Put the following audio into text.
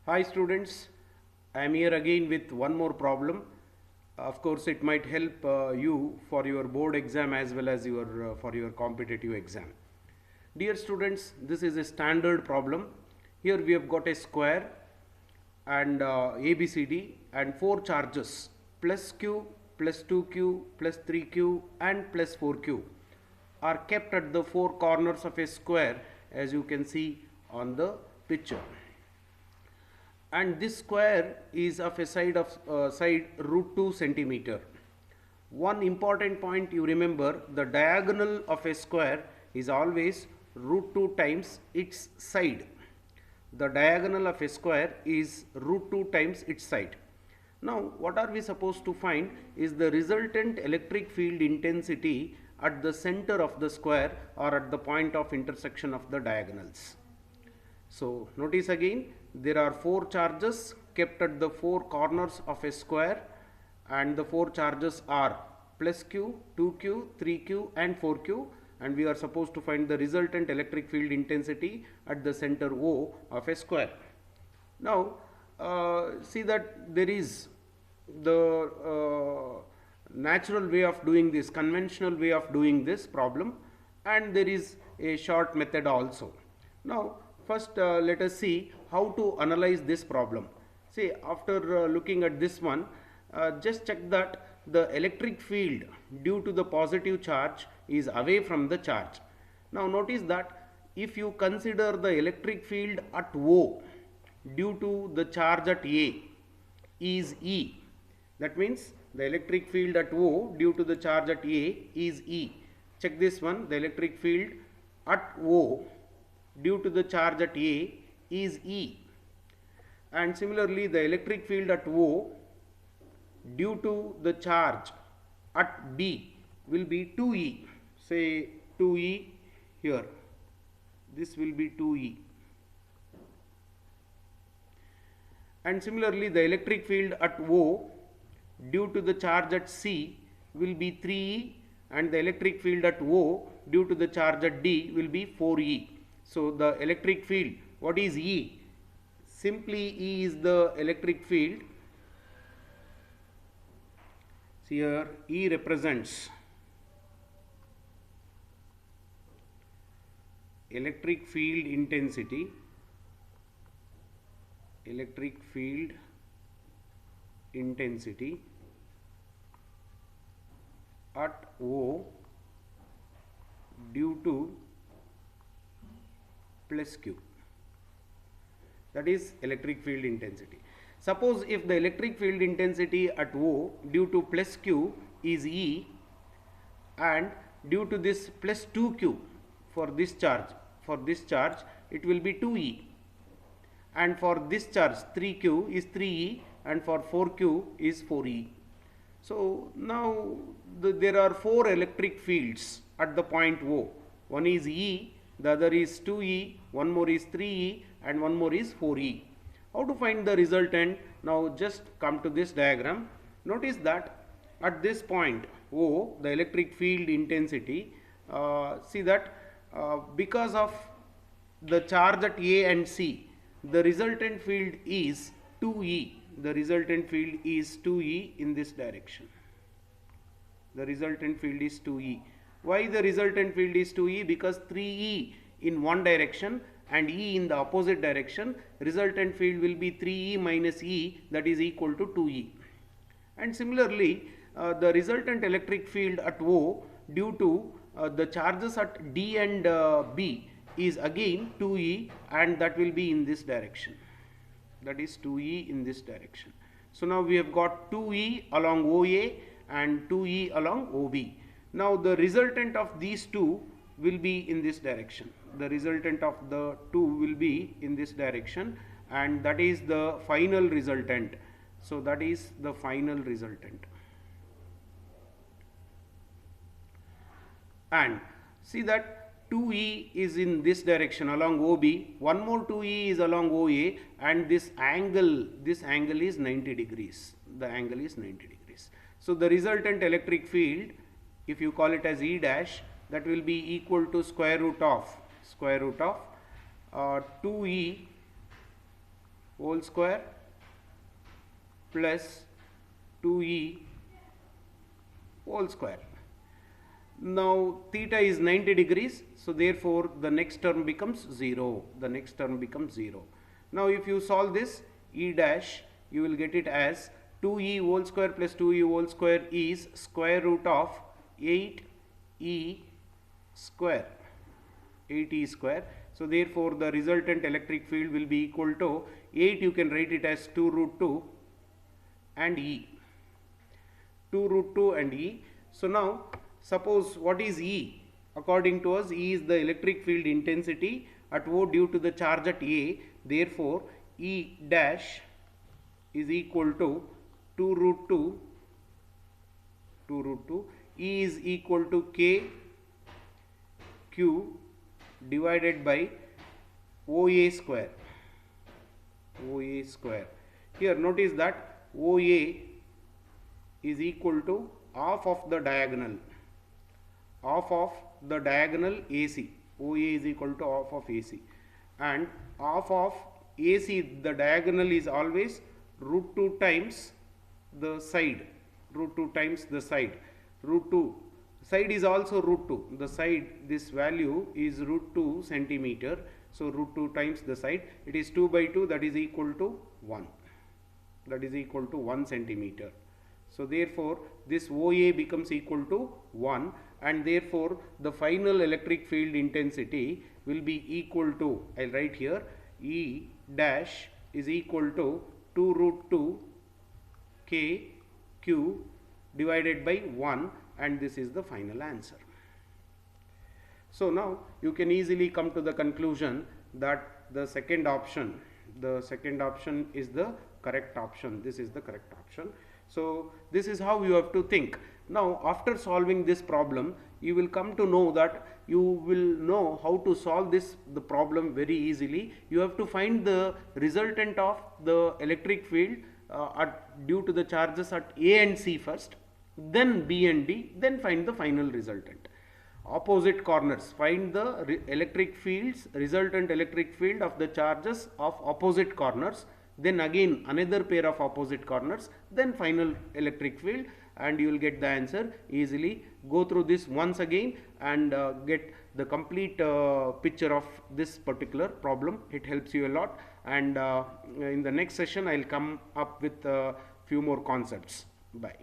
Hi students, I am here again with one more problem. Of course, it might help you for your board exam as well as for your competitive exam. Dear students, this is a standard problem. Here we have got a square and ABCD and four charges plus Q, plus 2Q, plus 3Q and plus 4Q are kept at the four corners of a square as you can see on the picture, and this square is of a side root 2 centimeter. One important point you remember, the diagonal of a square is always root 2 times its side. The diagonal of a square is root 2 times its side. Now what are we supposed to find is the resultant electric field intensity at the center of the square or at the point of intersection of the diagonals. So notice again, there are four charges kept at the four corners of a square, and the four charges are plus Q, 2Q, 3Q and 4Q, and we are supposed to find the resultant electric field intensity at the center O of a square. Now see that there is the natural way of doing this, conventional way of doing this problem, and there is a short method also. Now first let us see how to analyze this problem. See, after looking at this one, just check that the electric field due to the positive charge is away from the charge. Now notice that if you consider the electric field at O due to the charge at A is E, that means the electric field at O due to the charge at A is E. Check this one, the electric field at O due to the charge at A is E, and similarly the electric field at O due to the charge at B will be 2E. Say 2E here, this will be 2E, and similarly the electric field at O due to the charge at C will be 3E, and the electric field at O due to the charge at D will be 4E. So the electric field, what is E? Simply E is the electric field. See here, E represents electric field intensity, electric field intensity at O due to plus Q, that is electric field intensity. Suppose if the electric field intensity at O due to plus Q is E, and due to this plus 2Q for this charge it will be 2E, and for this charge 3Q is 3E, and for 4Q is 4E. So now there are four electric fields at the point O. One is E, the other is 2E, one more is 3E, and one more is 4E. How to find the resultant? Now just come to this diagram. Notice that at this point O, the electric field intensity, see that because of the charge at A and C, the resultant field is 2E. The resultant field is 2E in this direction. The resultant field is 2E. Why the resultant field is 2E? Because 3E in one direction and E in the opposite direction, resultant field will be 3E minus E, that is equal to 2E. And similarly, the resultant electric field at O due to the charges at D and B is again 2E, and that will be in this direction. That is 2E in this direction. So now we have got 2E along OA and 2E along OB. Now the resultant of these two will be in this direction. The resultant of the two will be in this direction, and that is the final resultant. So that is the final resultant. And see that 2E is in this direction along OB, one more 2E is along OA, and this angle is 90 degrees. The angle is 90 degrees. So the resultant electric field, if you call it as E dash, that will be equal to square root of 2E whole square plus 2e whole square. Now theta is 90 degrees, so therefore the next term becomes 0. The next term becomes 0. Now if you solve this, e dash, you will get it as 2e whole square plus 2e whole square is square root of 8e square. 8e square. So therefore the resultant electric field will be equal to 8, you can write it as 2 root 2 and e. 2 root 2 and e. So now suppose what is E? According to us, E is the electric field intensity at O due to the charge at A. Therefore, E dash is equal to 2 root 2. E is equal to K Q divided by OA square. OA square. Here notice that OA is equal to half of the diagonal. Half of the diagonal AC. OA is equal to half of AC. And half of AC, the diagonal is always root 2 times the side. Root 2 times the side. Root 2. Side is also root 2. The side, this value is root 2 centimeter. So root 2 times the side. It is 2 by 2, that is equal to 1. That is equal to 1 centimeter. So therefore this OA becomes equal to 1, and therefore the final electric field intensity will be equal to, I'll write here, E dash is equal to 2 root 2 K Q divided by 1, and this is the final answer. So now you can easily come to the conclusion that the second option is the correct option. This is the correct option. So this is how you have to think. Now after solving this problem, you will come to know that you will know how to solve the problem very easily. You have to find the resultant of the electric field due to the charges at A and C first, then B and D, then find the final resultant. Opposite corners, find the resultant electric field of the charges of opposite corners, then again another pair of opposite corners, then final electric field, and you will get the answer easily. Go through this once again and get the complete picture of this particular problem. It helps you a lot, and in the next session I will come up with a few more concepts. Bye.